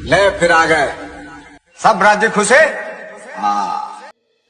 ले फिर आ गए सब राज्य खुश है। हाँ।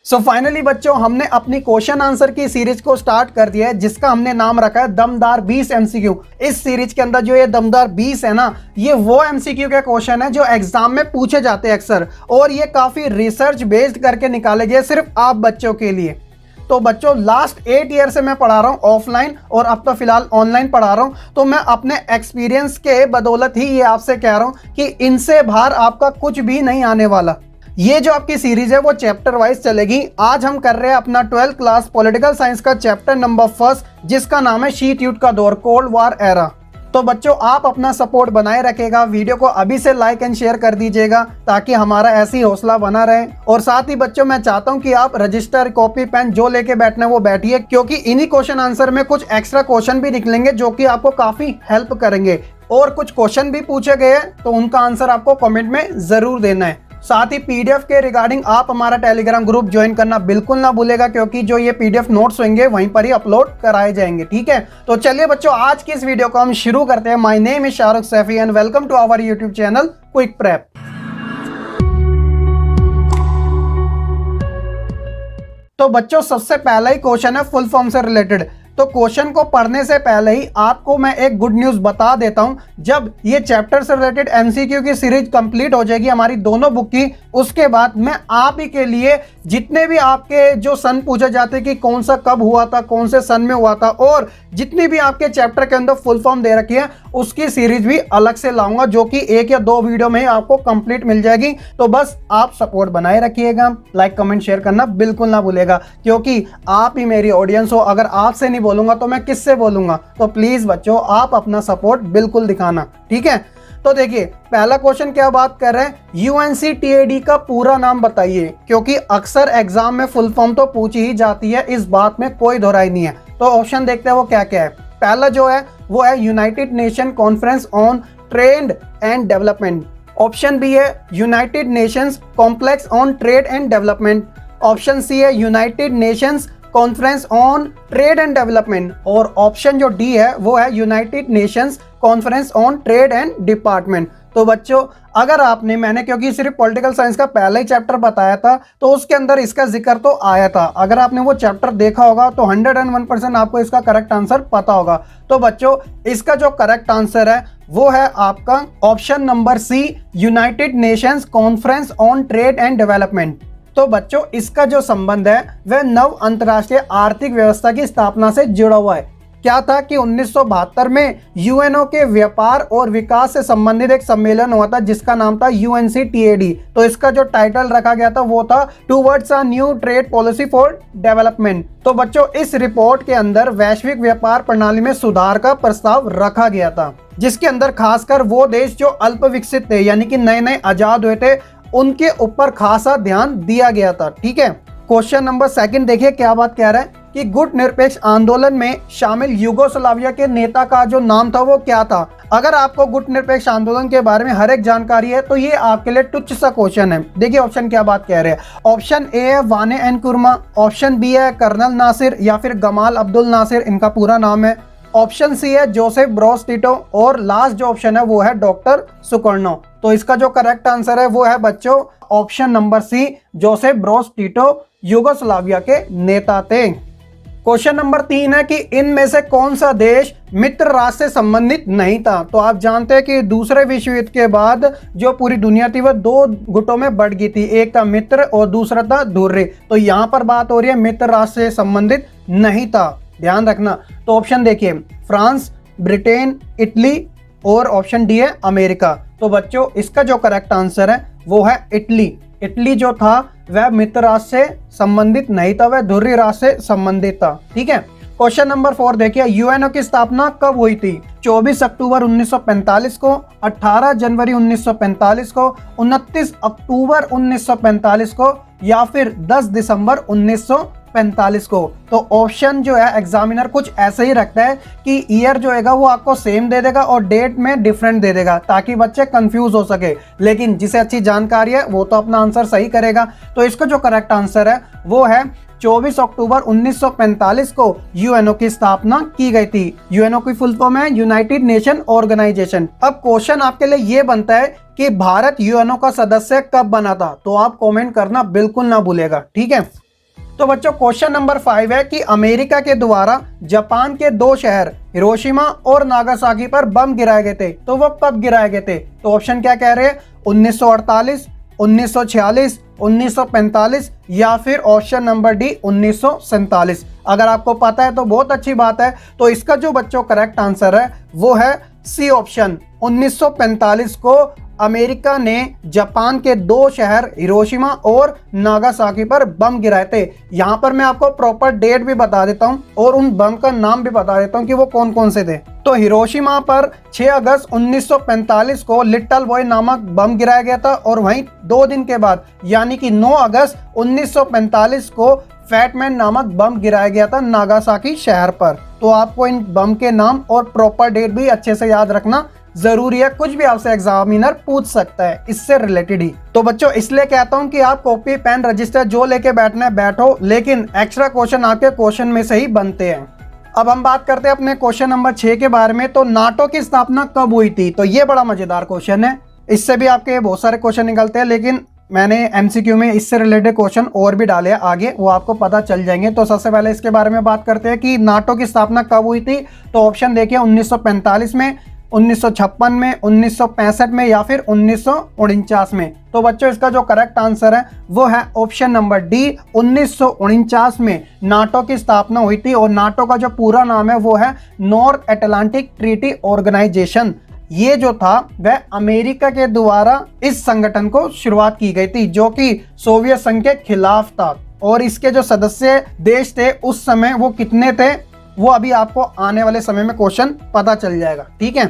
सो फाइनली बच्चों हमने अपनी क्वेश्चन आंसर की सीरीज को स्टार्ट कर दिया है, जिसका हमने नाम रखा है दमदार 20 एमसीक्यू। इस सीरीज के अंदर जो ये दमदार 20 है ना, ये वो एमसीक्यू के क्वेश्चन है जो एग्जाम में पूछे जाते हैं अक्सर, और ये काफी रिसर्च बेस्ड करके निकाले गए सिर्फ आप बच्चों के लिए। तो बच्चों लास्ट 8 ईयर से मैं पढ़ा रहा हूँ ऑफलाइन, और अब तो फिलहाल ऑनलाइन पढ़ा रहा हूँ। तो मैं अपने एक्सपीरियंस के बदौलत ही ये आपसे कह रहा हूँ कि इनसे बाहर आपका कुछ भी नहीं आने वाला। ये जो आपकी सीरीज है वो चैप्टर वाइज चलेगी। आज हम कर रहे हैं अपना 12th क्लास पॉलिटिकल साइंस का चैप्टर नंबर 1, जिसका नाम है शीट युद्ध का दौर, कोल्ड वॉर एरा। तो बच्चों आप अपना सपोर्ट बनाए रखेगा, वीडियो को अभी से लाइक एंड शेयर कर दीजिएगा ताकि हमारा ऐसी हौसला बना रहे। और साथ ही बच्चों मैं चाहता हूं कि आप रजिस्टर, कॉपी, पेन जो लेके बैठना है वो बैठिए, क्योंकि इन्हीं क्वेश्चन आंसर में कुछ एक्स्ट्रा क्वेश्चन भी निकलेंगे जो कि आपको काफी हेल्प करेंगे। और कुछ क्वेश्चन भी पूछे गए हैं तो उनका आंसर आपको कमेंट में जरूर देना है। साथ ही पीडीएफ के रिगार्डिंग आप हमारा टेलीग्राम ग्रुप ज्वाइन करना बिल्कुल ना भूलेगा, क्योंकि जो ये पीडीएफ नोट्स होंगे वहीं पर ही अपलोड कराए जाएंगे। ठीक है, तो चलिए बच्चों आज की इस वीडियो को हम शुरू करते हैं। My name is Shahrukh Saifi and welcome to our YouTube channel Quick Prep. तो बच्चों सबसे पहला ही क्वेश्चन है फुल फॉर्म से रिलेटेड। तो क्वेश्चन को पढ़ने से पहले ही आपको मैं एक गुड न्यूज बता देता हूं। जब ये चैप्टर से रिलेटेड एमसीक्यू की सीरीज कंप्लीट हो जाएगी हमारी दोनों बुक की, उसके बाद मैं आप ही के लिए जितने भी आपके जो सन पूछे जाते कि कौन सा कब हुआ था, कौन से सन में हुआ था, और जितनी भी आपके चैप्टर के अंदर फुल फॉर्म दे रखी है उसकी सीरीज भी अलग से लाऊंगा, जो कि 1 या 2 वीडियो में आपको कंप्लीट मिल जाएगी। तो बस आप सपोर्ट बनाए रखिएगा, लाइक कमेंट शेयर करना बिल्कुल ना भूलेगा, क्योंकि आप ही मेरी ऑडियंस हो। अगर आपसे नहीं बोलूंगा तो मैं किससे बोलूंगा? तो प्लीज बच्चों आप अपना सपोर्ट बिल्कुल दिखाना। ठीक है, तो देखिए पहला क्वेश्चन क्या बात कर रहे हैं, यूएनसीटीएडी का पूरा नाम बताइए, क्योंकि अक्सर एग्जाम में फुल फॉर्म तो पूछी ही जाती है, इस बात में कोई दोहराई नहीं है। तो ऑप्शन देखते हैं वो क्या क्या है। पहला जो है वो है United Nation conference on trade and development. Option B है United Nations complex on trade and development. Option C है United Nations conference on trade and development. और ऑप्शन जो डी है वो है United Nations conference on trade and department. तो बच्चों अगर आपने, मैंने क्योंकि सिर्फ पॉलिटिकल साइंस का पहला ही चैप्टर बताया था तो उसके अंदर इसका जिक्र तो आया था, अगर आपने वो चैप्टर देखा होगा तो 101% आपको इसका करेक्ट आंसर पता होगा। तो बच्चों इसका जो करेक्ट आंसर है वो है आपका option number C, United Nations conference on trade and Development. तो बच्चों इसका जो संबंध है वह नव अंतरराष्ट्रीय आर्थिक व्यवस्था की स्थापना से जुड़ा हुआ है। क्या था कि 1972 में यूएनओ के व्यापार और विकास से संबंधित एक सम्मेलन हुआ था जिसका नाम था यूएनसीटीएडी। तो इसका जो टाइटल रखा गया था वो था towards a new trade policy for development. तो बच्चों इस रिपोर्ट के अंदर वैश्विक व्यापार प्रणाली में सुधार का प्रस्ताव रखा गया था, जिसके अंदर खासकर वो देश जो अल्प विकसित थे, यानी कि नए नए आजाद हुए थे, उनके ऊपर खासा ध्यान दिया गया था। ठीक है, क्वेश्चन नंबर 2 देखिए क्या बात कह रहा है कि गुट निरपेक्ष आंदोलन में शामिल यूगोस्लाविया के नेता का जो नाम था वो क्या था। अगर आपको गुट निरपेक्ष आंदोलन के बारे में हर एक जानकारी है तो ये आपके लिए तुच्छ सा क्वेश्चन है। देखिए ऑप्शन क्या बात कह रहे हैं। ऑप्शन ए है वाने एनकुरमा, ऑप्शन बी है कर्नल नासिर या फिर गमाल अब्दुल नासिर, इनका पूरा नाम है। ऑप्शन सी है जोसेफ ब्रोस टिटो, और लास्ट जो ऑप्शन है वो है डॉक्टर सुकर्नो। तो इसका जो करेक्ट आंसर है वो है बच्चों option number C, Joseph Broz Tito Yugoslavia के नेता थे। क्वेश्चन नंबर 3 है कि इनमें से कौन सा देश मित्र राष्ट्र से संबंधित नहीं था। तो आप जानते हैं कि दूसरे विश्व युद्ध के बाद जो पूरी दुनिया थी वह 2 गुटों में बढ़ गई थी, एक था मित्र और दूसरा था धुर्रे। तो यहाँ पर बात हो रही है मित्र राष्ट्र से संबंधित नहीं था, ध्यान रखना। तो ऑप्शन देखिए फ्रांस, ब्रिटेन, इटली, और ऑप्शन डी है अमेरिका। तो बच्चों इसका जो करेक्ट आंसर है वो है इटली। इटली जो था वह मित्र राष्ट्र से संबंधित नहीं था, वह धुर्री राष्ट्र से संबंधित था। ठीक है, क्वेश्चन नंबर 4 देखिए यूएनओ की स्थापना कब हुई थी। 24 अक्टूबर 1945 को, 18 जनवरी 1945 को, 29 अक्टूबर 1945 को, या फिर 10 दिसंबर 1945 को। तो ऑप्शन जो है एग्जामिनर कुछ ऐसे ही रखता है कि ईयर जो है वो आपको सेम दे देगा और डेट में डिफरेंट दे देगा ताकि बच्चे कंफ्यूज हो सके, लेकिन जिसे अच्छी जानकारी है वो तो अपना आंसर सही करेगा। तो इसका जो करेक्ट आंसर है वो है 24 अक्टूबर 1945 को यूएनओ की स्थापना की गई थी। यूएनओ की फुल फॉर्म है यूनाइटेड नेशन ऑर्गेनाइजेशन। अब क्वेश्चन आपके लिए ये बनता है कि भारत यूएनओ का सदस्य कब बना था, तो आप कमेंट करना बिल्कुल ना भूलेगा, ठीक है। तो बच्चों क्वेश्चन नंबर 5 है कि अमेरिका के द्वारा जापान के 2 शहर हिरोशिमा और नागासाकी पर बम गिराए गए थे, तो वो कब गिराए गए थे? तो ऑप्शन क्या कह रहे हैं, 1948, 1946, 1945 या फिर ऑप्शन नंबर डी 1947। अगर आपको पता है तो बहुत अच्छी बात है। तो इसका जो बच्चों करेक्ट आंसर है वो है सी ऑप्शन, 1945 को अमेरिका ने जापान के 2 शहर हिरोशिमा और नागासाकी पर बम गिराए थे। यहाँ पर मैं आपको प्रॉपर डेट भी बता देता हूँ और उन बम का नाम भी बता देता हूँ कि वो कौन कौन से थे। तो हिरोशिमा पर 6 अगस्त 1945 को लिटिल बॉय नामक बम गिराया गया था और वहीं 2 दिन के बाद यानी कि 9 अगस्त 1945 को फैटमैन नामक बम गिराया गया था नागासाकी शहर पर। तो आपको इन बम के नाम और प्रॉपर डेट भी अच्छे से याद रखना जरूरी है, कुछ भी आपसे एग्जामिनर पूछ सकता है इससे रिलेटेड ही। तो बच्चों इसलिए कहता हूं कि आप कॉपी पेन रजिस्टर जो लेके बैठना है बैठो, लेकिन एक्स्ट्रा क्वेश्चन आपके क्वेश्चन में से ही बनते हैं। अब हम बात करते हैं अपने क्वेश्चन नंबर 6 के बारे में। तो नाटो की स्थापना कब हुई थी? तो ये बड़ा मजेदार क्वेश्चन है, इससे भी आपके बहुत सारे क्वेश्चन निकलते हैं, लेकिन मैंने एमसीक्यू में इससे रिलेटेड क्वेश्चन और भी डाले आगे, वो आपको पता चल जाएंगे। तो सबसे पहले इसके बारे में बात करते हैं कि नाटो की स्थापना कब हुई थी। तो ऑप्शन देखिए 1945 में, 1956 में, 1965 में या फिर 1949 में। तो बच्चों इसका जो करेक्ट आंसर है वो है ऑप्शन नंबर डी, 1949 में नाटो की स्थापना हुई थी। और नाटो का जो पूरा नाम है वो है नॉर्थ अटलांटिक ट्रीटी ऑर्गेनाइजेशन। ये जो था वह अमेरिका के द्वारा इस संगठन को शुरुआत की गई थी, जो कि सोवियत संघ के खिलाफ था। और इसके जो सदस्य देश थे उस समय वो कितने थे, वो अभी आपको आने वाले समय में क्वेश्चन पता चल जाएगा, ठीक है।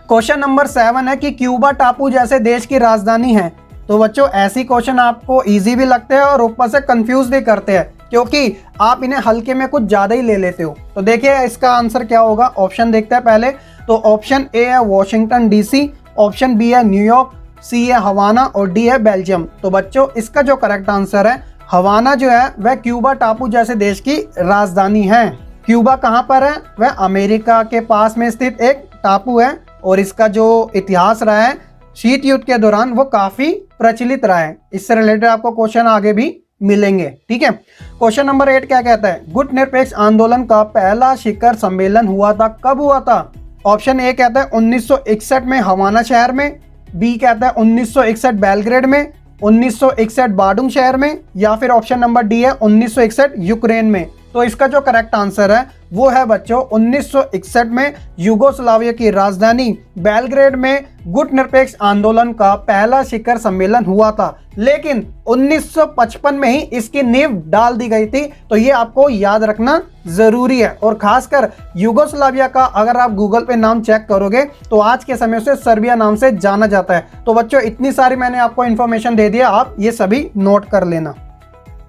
क्वेश्चन नंबर 7 है कि क्यूबा टापू जैसे देश की राजधानी है। तो बच्चों ऐसी क्वेश्चन आपको इजी भी लगते हैं और ऊपर से कंफ्यूज भी करते हैं, क्योंकि आप इन्हें हल्के में कुछ ज्यादा ही ले लेते हो। तो देखिए इसका आंसर क्या होगा, ऑप्शन देखते हैं पहले। तो ऑप्शन ए है वॉशिंगटन डीसी, ऑप्शन बी है न्यूयॉर्क, सी है हवाना और डी है बेल्जियम। तो बच्चों इसका जो करेक्ट आंसर है हवाना जो है वह क्यूबा टापू जैसे देश की राजधानी है। क्यूबा कहाँ पर है? वह अमेरिका के पास में स्थित एक टापू है और इसका जो इतिहास रहा है शीत युद्ध के दौरान वो काफी प्रचलित रहा है। इससे रिलेटेड आपको क्वेश्चन आगे भी मिलेंगे, ठीक है। क्वेश्चन नंबर 8 क्या कहता है, गुट निरपेक्ष आंदोलन का पहला शिखर सम्मेलन हुआ था, कब हुआ था? ऑप्शन ए कहता है 1961 में हवाना शहर में, बी कहता है 1961 बेलग्रेड में, 1961 बाडुंग शहर में या फिर ऑप्शन नंबर डी है 1961 यूक्रेन में। तो इसका जो करेक्ट आंसर है वो है बच्चों 1961 में यूगोस्लाविया की राजधानी बेलग्रेड में गुट निरपेक्ष आंदोलन का पहला शिखर सम्मेलन हुआ था, लेकिन 1955 में ही इसकी नींव डाल दी गई थी। तो ये आपको याद रखना जरूरी है। और खासकर यूगोस्लाविया का अगर आप गूगल पे नाम चेक करोगे तो आज के समय से सर्बिया नाम से जाना जाता है। तो बच्चों इतनी सारी मैंने आपको इन्फॉर्मेशन दे दिया, आप ये सभी नोट कर लेना।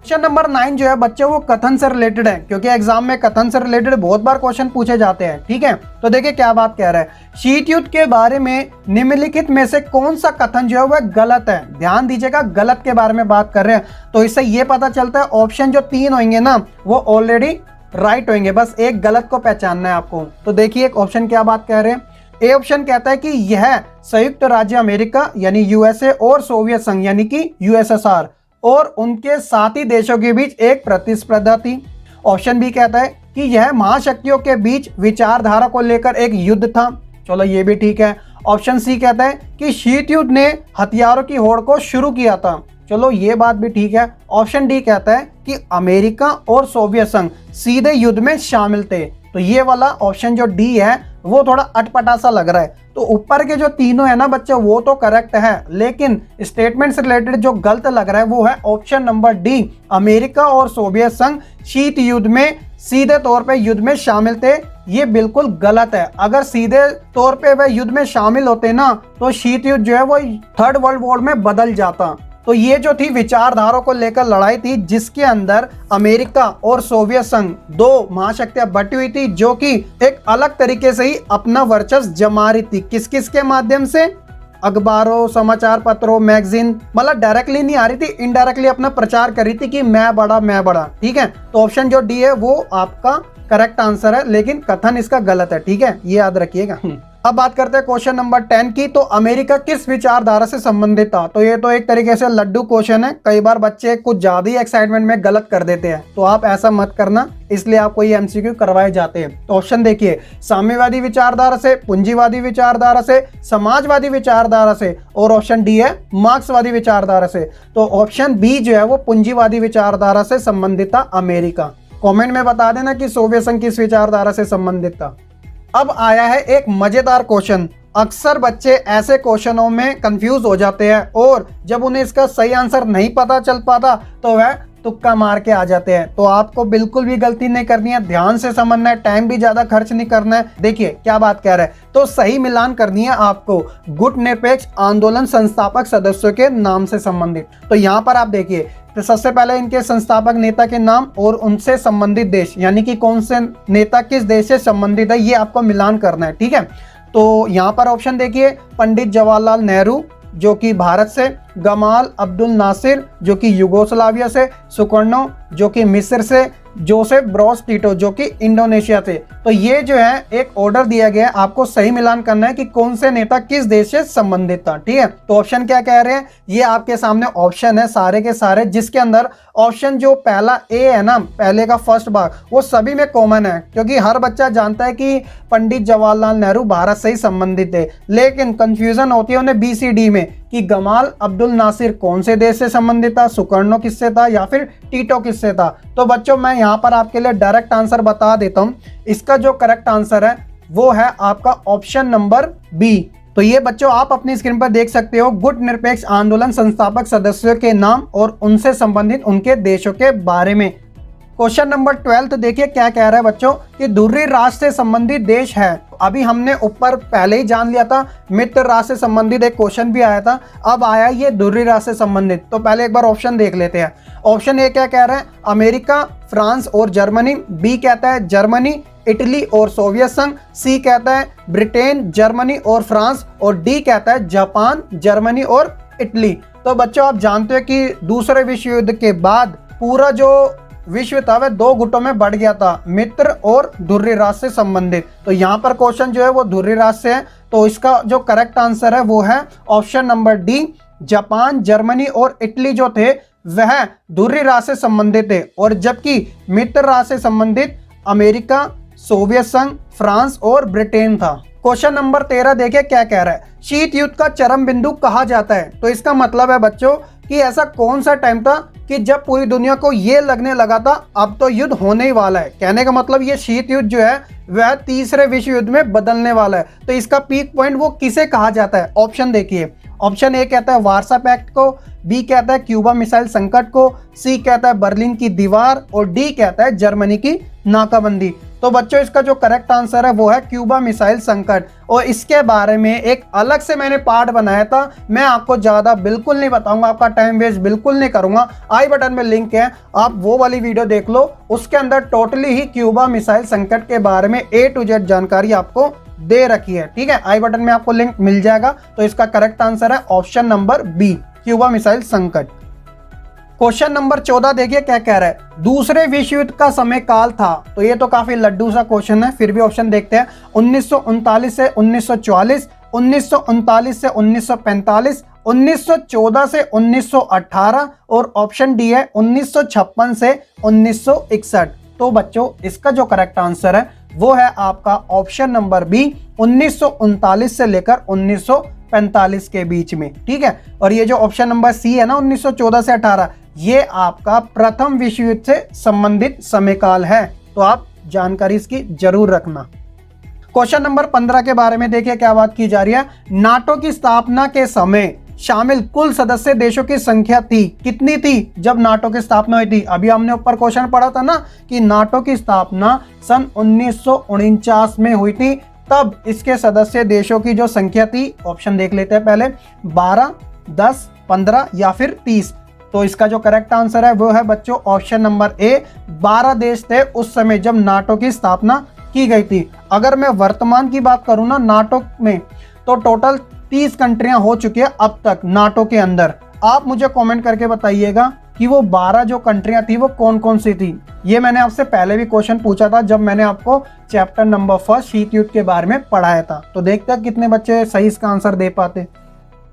क्वेश्चन नंबर 9 जो है बच्चों वो कथन से रिलेटेड है, क्योंकि एग्जाम में कथन से रिलेटेड बहुत बार क्वेश्चन पूछे जाते हैं, ठीक है। तो देखिए क्या बात कह रहा है, शीत युद्ध के बारे में निम्नलिखित में से कौन सा कथन जो है वह गलत है? ध्यान दीजिएगा, गलत के बारे में बात कर रहे हैं। तो इससे ये पता चलता है ऑप्शन जो 3 होंगे ना वो ऑलरेडी राइट होंगे, बस एक गलत को पहचानना है आपको। तो देखिए एक ऑप्शन क्या बात कह रहे हैं। ए ऑप्शन कहता है कि यह संयुक्त राज्य अमेरिका यानी यूएसए और सोवियत संघ यानी कि यूएसएसआर और उनके साथी देशों के बीच एक प्रतिस्पर्धा थी। ऑप्शन बी कहता है कि यह महाशक्तियों के बीच विचारधारा को लेकर एक युद्ध था। चलो ये भी ठीक है। ऑप्शन सी कहता है कि शीत युद्ध ने हथियारों की होड़ को शुरू किया था। चलो ये बात भी ठीक है। ऑप्शन डी कहता है कि अमेरिका और सोवियत संघ सीधे युद्ध में शामिल थे। तो ये वाला ऑप्शन जो डी है वो थोड़ा अटपटा सा लग रहा है। तो ऊपर के जो तीनों है ना बच्चे वो तो करेक्ट है, लेकिन स्टेटमेंट से रिलेटेड जो गलत लग रहा है वो है ऑप्शन नंबर डी, अमेरिका और सोवियत संघ शीत युद्ध में सीधे तौर पे युद्ध में शामिल थे। ये बिल्कुल गलत है। अगर सीधे तौर पे वह युद्ध में शामिल होते ना तो शीत युद्ध जो है वो 3rd वर्ल्ड वॉर में बदल जाता। तो ये जो थी विचारधारा को लेकर लड़ाई थी, जिसके अंदर अमेरिका और सोवियत संघ 2 महाशक्तियां बटी हुई थी, जो कि एक अलग तरीके से ही अपना वर्चस्व जमा रही थी। किस किस के माध्यम से? अखबारों, समाचार पत्रों, मैगजीन, मतलब डायरेक्टली नहीं आ रही थी, इनडायरेक्टली अपना प्रचार कर रही थी कि मैं बड़ा मैं बड़ा। ठीक है, तो ऑप्शन जो डी है वो आपका करेक्ट आंसर है, लेकिन कथन इसका गलत है। ठीक है, ये याद रखिएगा। अब बात करते हैं क्वेश्चन नंबर 10 की। तो अमेरिका किस विचारधारा से संबंधित था? तो ये तो एक तरीके से लड्डू क्वेश्चन है, कई बार बच्चे कुछ ज्यादा ही एक्साइटमेंट में गलत कर देते हैं, तो आप ऐसा मत करना, इसलिए आपको ये एमसीक्यू करवाए जाते हैं। तो ऑप्शन देखिए, साम्यवादी विचारधारा से, पूंजीवादी विचारधारा से, समाजवादी विचारधारा से, और ऑप्शन डी है मार्क्सवादी विचारधारा से। तो ऑप्शन बी जो है वो पूंजीवादी विचारधारा से संबंधित था अमेरिका। कमेंट में बता देना कि सोवियत संघ किस विचारधारा से संबंधित था। अब आया है एक मजेदार क्वेश्चन। अक्सर बच्चे ऐसे क्वेश्चनों में कंफ्यूज हो जाते हैं और जब उन्हें इसका सही आंसर नहीं पता चल पाता तो वह तुक्का मार के आ जाते हैं। तो आपको बिल्कुल भी गलती नहीं करनी है, ध्यान से समझना है, टाइम भी ज्यादा खर्च नहीं करना है। देखिए क्या बात कह रहे हैं, तो सही मिलान करनी है आपको गुट निरपेक्ष आंदोलन संस्थापक सदस्यों के नाम से संबंधित। तो यहाँ पर आप देखिए, तो सबसे पहले इनके संस्थापक नेता के नाम और उनसे संबंधित देश, यानी कि कौन से नेता किस देश से संबंधित है, ये आपको मिलान करना है। ठीक है, तो यहाँ पर ऑप्शन देखिए, पंडित जवाहरलाल नेहरू जो कि भारत से, गमाल अब्दुल नासिर जो कि यूगोस्लाविया से, सुकर्णो जो कि मिस्र से, जोसेफ ब्रोज टिटो जो कि इंडोनेशिया से। तो ये जो है एक ऑर्डर दिया गया है, आपको सही मिलान करना है कि कौन से नेता किस देश से संबंधित था। ठीक है, तो ऑप्शन क्या कह रहे हैं, ये आपके सामने ऑप्शन है सारे के सारे, जिसके अंदर ऑप्शन जो पहला ए है ना, पहले का फर्स्ट भाग, वो सभी में कॉमन है, क्योंकि हर बच्चा जानता है कि पंडित जवाहरलाल नेहरू भारत से ही संबंधित थे, लेकिन कंफ्यूजन होती है उन्हें बी सी डी में कि गमाल अब्दुल नासिर कौन से देश से संबंधित था, सुकर्णो किससे था, या फिर टीटो किससे था। तो बच्चों मैं यहाँ पर आपके लिए डायरेक्ट आंसर बता देता हूँ, इसका जो करेक्ट आंसर है वो है आपका ऑप्शन नंबर बी। तो ये बच्चों आप अपनी स्क्रीन पर देख सकते हो, गुट निरपेक्ष आंदोलन संस्थापक सदस्यों के नाम और उनसे संबंधित उनके देशों के बारे में। क्वेश्चन नंबर 12 देखिए क्या कह रहा है बच्चों कि ध्रुवीय राष्ट्र से संबंधित देश है। अभी हमने ऊपर पहले ही जान लिया था, मित्र राष्ट्र से संबंधित एक क्वेश्चन भी आया था, अब आया ये ध्रुवीय राष्ट्र से संबंधित। तो पहले एक बार ऑप्शन देख लेते हैं। ऑप्शन ए क्या कह रहा है, अमेरिका, फ्रांस और जर्मनी। बी कहता है जर्मनी, इटली और सोवियत संघ। सी कहता है ब्रिटेन, जर्मनी और फ्रांस। और डी कहता है जापान, जर्मनी और इटली। तो बच्चों आप जानते हो कि दूसरे विश्व युद्ध के बाद पूरा जो विश्व था वह दो गुटों में बढ़ गया था, मित्र और ध्रुवीय राष्ट्र से संबंधित। तो यहाँ पर क्वेश्चन जो है वो ध्रुवीय राष्ट्र से है, तो इसका जो करेक्ट आंसर है वो है option number D, Japan, Germany और इटली जो थे वह ध्रुवीय राष्ट्र से संबंधित थे, और जबकि मित्र राष्ट्र से संबंधित अमेरिका, सोवियत संघ, फ्रांस और ब्रिटेन था। क्वेश्चन नंबर 13 देखिए क्या कह रहा है, शीत युद्ध का चरम बिंदु कहा जाता है। तो इसका मतलब है बच्चों कि ऐसा कौन सा टाइम था कि जब पूरी दुनिया को ये लगने लगा था अब तो युद्ध होने ही वाला है। कहने का मतलब ये शीत युद्ध जो है वह तीसरे विश्व युद्ध में बदलने वाला है। तो इसका पीक पॉइंट वो किसे कहा जाता है, ऑप्शन देखिए। ऑप्शन ए कहता है वार्सा पैक्ट को, बी कहता है क्यूबा मिसाइल संकट को, सी कहता है बर्लिन की दीवार, और डी कहता है जर्मनी की नाकाबंदी। तो बच्चों इसका जो करेक्ट आंसर है वो है क्यूबा मिसाइल संकट, और इसके बारे में एक अलग से मैंने पार्ट बनाया था, मैं आपको ज़्यादा बिल्कुल नहीं बताऊंगा, आपका टाइम वेस्ट बिल्कुल नहीं करूंगा। आई बटन में लिंक है, आप वो वाली वीडियो देख लो, उसके अंदर टोटली ही क्यूबा मिसाइल संकट के बारे में A to Z जानकारी आपको दे रखी है। ठीक है, आई बटन में आपको लिंक मिल जाएगा। तो इसका करेक्ट आंसर है option number B, Cuba missile संकट। क्वेश्चन नंबर 14 देखिए क्या कह रहा है, दूसरे विश्व युद्ध का समय काल था। तो ये तो काफी लड्डू सा क्वेश्चन है, फिर भी ऑप्शन देखते हैं। 1939 से 1944, 1939 से 1945, 1914 से 1918, और ऑप्शन डी है 1956 से 1961। तो बच्चों इसका जो करेक्ट आंसर है वो है आपका ऑप्शन नंबर बी, 1939 से लेकर 1945 के बीच में। ठीक है, और ये जो ऑप्शन नंबर सी है ना 1914 से 18, ये आपका प्रथम विश्व युद्ध से संबंधित समय काल है। तो आप जानकारी इसकी जरूर रखना। क्वेश्चन नंबर 15 के बारे में देखिए क्या बात की जा रही है, नाटो की स्थापना के समय शामिल कुल सदस्य देशों की संख्या थी, कितनी थी जब नाटो की स्थापना हुई थी। अभी हमने ऊपर क्वेश्चन पढ़ा था ना कि नाटो की स्थापना सन 1949 में हुई थी, तब इसके सदस्य देशों की जो संख्या थी, ऑप्शन देख लेते हैं पहले, 12, 10, 15 या फिर 30। तो इसका जो करेक्ट आंसर है वो है बच्चों ऑप्शन नंबर ए, 12 देश थे उस समय जब नाटो की स्थापना की गई थी। अगर मैं वर्तमान की बात करूं ना नाटो में, तो टोटल 30 कंट्रियां हो चुकी है अब तक नाटो के अंदर। आप मुझे कमेंट करके बताइएगा कि वो 12 जो कंट्रियां थी वो कौन कौन सी थी। ये मैंने आपसे पहले भी क्वेश्चन पूछा था जब मैंने आपको चैप्टर नंबर 1 शीत युद्ध के बारे में पढ़ाया था। तो देखते हैं कितने बच्चे सही इसका आंसर दे पाते।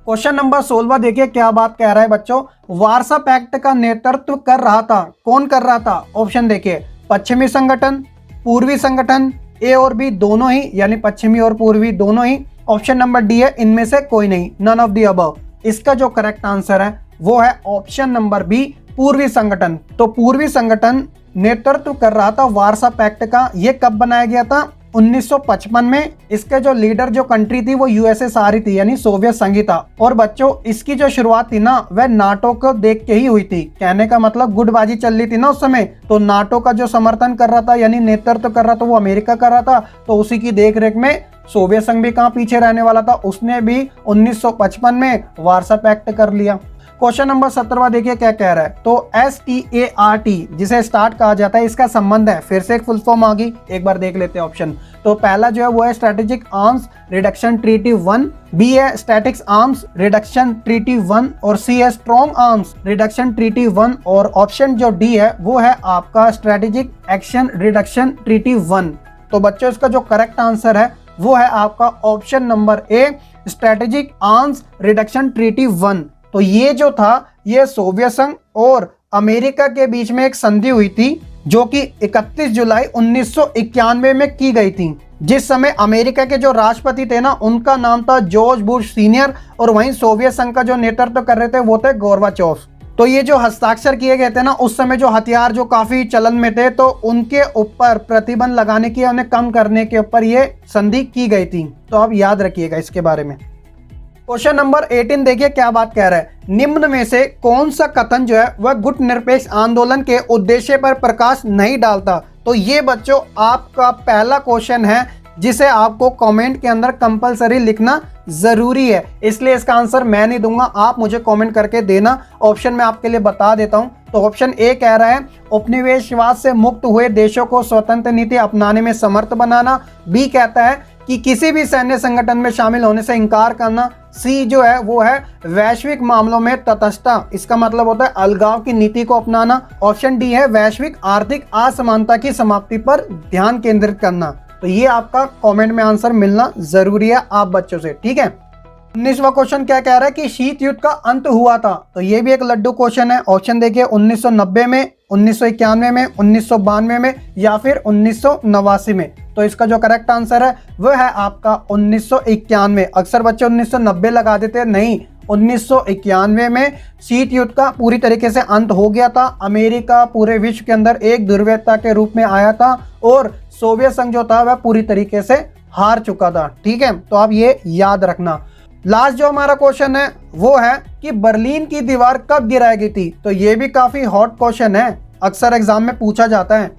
क्वेश्चन नंबर 16 देखिए क्या बात कह रहा है बच्चों। वार्सा पैक्ट का नेतृत्व कर रहा था, कौन कर रहा था? ऑप्शन देखिए, पश्चिमी संगठन, पूर्वी संगठन, ए और बी दोनों ही, यानी पश्चिमी और पूर्वी दोनों ही। ऑप्शन नंबर डी है इनमें से कोई नहीं, नन ऑफ द अबव। इसका जो करेक्ट आंसर है वो है ऑप्शन नंबर बी, पूर्वी संगठन। तो पूर्वी संगठन नेतृत्व कर रहा था वार्सा पैक्ट का। ये कब बनाया गया था? 1955 में। इसके जो लीडर जो कंट्री थी वो यूएसएसआर थी, यानी सोवियत संघ था। और बच्चों इसकी जो शुरुआत थी ना वह नाटो को देख के ही हुई थी। कहने का मतलब गुटबाजी चल रही थी ना उस समय, तो नाटो का जो समर्थन कर रहा था यानी नेतृत्व कर रहा था वो अमेरिका कर रहा था। तो उसी की देख रेख में सोवियत संघ भी कहाँ पीछे रहने वाला था, उसने भी 1955 में वार्सा पैक्ट कर लिया। क्वेश्चन नंबर 17 देखिए क्या कह रहा है। तो START जिसे स्टार्ट कहा जाता है इसका संबंध है, फिर से एक फुल फॉर्म आ गई, एक बार देख लेते हैं ऑप्शन। तो पहला जो है वो है strategic arms reduction treaty 1, B है स्टैटिक्स आर्म्स रिडक्शन ट्रीटी 1 और सी है स्ट्रॉन्ग आर्म्स रिडक्शन ट्रीटी 1 और ऑप्शन जो डी है वो है आपका स्ट्रेटेजिक एक्शन रिडक्शन ट्रीटी 1। तो बच्चों इसका जो करेक्ट आंसर है वो है आपका option number A, strategic arms reduction treaty 1। तो ये जो था ये सोवियत संघ और अमेरिका के बीच में एक संधि हुई थी जो कि 31 जुलाई 1991 में की गई थी। जिस समय अमेरिका के जो राष्ट्रपति थे ना उनका नाम था जॉर्ज बुश सीनियर और वहीं सोवियत संघ का जो नेतृत्व कर रहे थे वो थे गोर्बाचोव। तो ये जो हस्ताक्षर किए गए थे ना उस समय जो हथियार जो काफी चलन में थे तो उनके ऊपर प्रतिबंध लगाने की, उन्हें कम करने के ऊपर ये संधि की गई थी। तो आप याद रखिएगा इसके बारे में। क्वेश्चन नंबर 18 देखिए क्या बात कह रहा है। निम्न में से कौन सा कथन जो है वह गुट निरपेक्ष आंदोलन के उद्देश्य पर प्रकाश नहीं डालता? तो ये बच्चों आपका पहला क्वेश्चन है जिसे आपको कमेंट के अंदर कंपलसरी लिखना जरूरी है, इसलिए इसका आंसर मैं नहीं दूंगा, आप मुझे कमेंट करके देना। ऑप्शन मैं आपके लिए बता देता हूं। तो ऑप्शन ए कह रहा है उपनिवेशवाद से मुक्त हुए देशों को स्वतंत्र नीति अपनाने में समर्थ बनाना। बी कहता है कि किसी भी सैन्य संगठन में शामिल होने से इंकार करना। सी जो है वो है वैश्विक मामलों में तटस्थता, इसका मतलब होता है अलगाव की नीति को अपनाना। ऑप्शन डी है वैश्विक आर्थिक असमानता की समाप्ति पर ध्यान केंद्रित करना। तो ये आपका कमेंट में आंसर मिलना जरूरी है आप बच्चों से, ठीक है। 19वां क्वेश्चन क्या कह रहा है कि शीत युद्ध का अंत हुआ था? तो ये भी एक लड्डू क्वेश्चन है। ऑप्शन देखिए 1990 में, 1991 में, 1992 में या फिर 1989 में। तो इसका जो करेक्ट आंसर है वह है आपका 1991। अक्सर बच्चे 1990 लगा देते हैं, नहीं, 1991 में शीत युद्ध का पूरी तरीके से अंत हो गया था। अमेरिका पूरे विश्व के अंदर एक दुर्व्यता के रूप में आया था और सोवियत संघ जो था वह पूरी तरीके से हार चुका था, ठीक है। तो आप ये याद रखना। लास्ट जो हमारा क्वेश्चन है वो है कि बर्लिन की दीवार कब गिराई गई थी? तो ये भी काफी हॉट क्वेश्चन है, अक्सर एग्जाम में पूछा जाता है।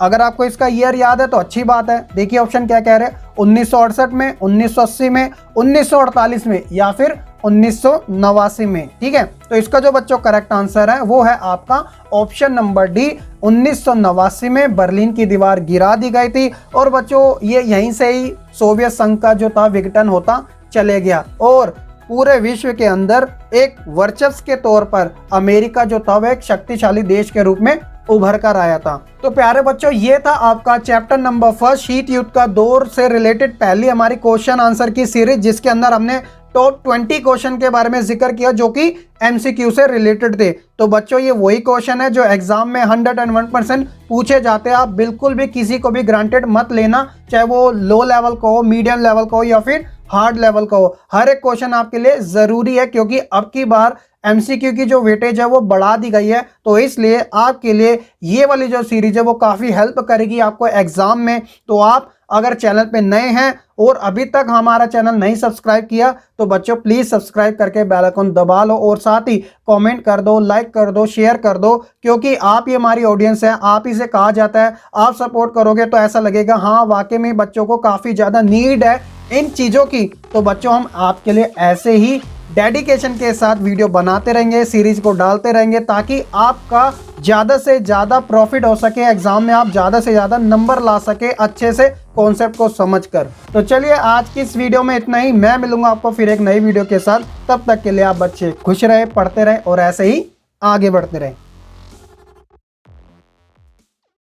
अगर आपको इसका ईयर याद है तो अच्छी बात है। देखिए ऑप्शन क्या कह रहे हैं, 1968 में, 1980 में, 1948 में या फिर 1989 में, ठीक है। तो इसका जो बच्चों करेक्ट आंसर है वो है आपका ऑप्शन नंबर डी, 1989 में बर्लिन की दीवार गिरा दी गई थी। और बच्चों ये यहीं से ही सोवियत संघ का जो था विघटन होता चले गया और पूरे विश्व के अंदर एक वर्चस्व के तौर पर अमेरिका जो था वह एक शक्तिशाली देश के रूप में उभर कर आया था। तो प्यारे बच्चों ये था आपका चैप्टर नंबर 1 शीत युद्ध का दौर से रिलेटेड पहली हमारी क्वेश्चन आंसर की सीरीज, जिसके अंदर हमने टॉप 20 क्वेश्चन के बारे में जिक्र किया जो कि MCQ से रिलेटेड थे। तो बच्चों ये वही क्वेश्चन है जो एग्जाम में 101% पूछे जाते हैं। आप बिल्कुल भी किसी को भी ग्रांटेड मत लेना, चाहे वो लो लेवल का हो, मीडियम लेवल का हो या फिर हार्ड लेवल का हो। हर एक क्वेश्चन आपके लिए जरूरी है क्योंकि अब की बार MCQ की जो वेटेज है वो बढ़ा दी गई है। तो इसलिए आपके लिए ये वाली जो सीरीज है वो काफ़ी हेल्प करेगी आपको एग्जाम में। तो आप अगर चैनल पे नए हैं और अभी तक हमारा चैनल नहीं सब्सक्राइब किया तो बच्चों प्लीज़ सब्सक्राइब करके बेल आइकन दबा लो और साथ ही कमेंट कर दो, लाइक कर दो, शेयर कर दो, क्योंकि आप ही हमारी ऑडियंस है, आप ही से कहा जाता है। आप सपोर्ट करोगे तो ऐसा लगेगा हाँ वाकई में बच्चों को काफ़ी ज़्यादा नीड है इन चीज़ों की। तो बच्चों हम आपके लिए ऐसे ही डेडिकेशन के साथ वीडियो बनाते रहेंगे, सीरीज को डालते रहेंगे, ताकि आपका ज़्यादा से ज़्यादा प्रॉफिट हो सके, एग्जाम में आप ज़्यादा से ज़्यादा नंबर ला सके अच्छे से कॉन्सेप्ट को समझकर। तो चलिए आज की इस वीडियो में इतना ही। मैं मिलूंगा आपको फिर एक नई वीडियो के साथ। तब तक के लिए आप बच्चे खुश रहे, पढ़ते रहे और ऐसे ही आगे बढ़ते रहे।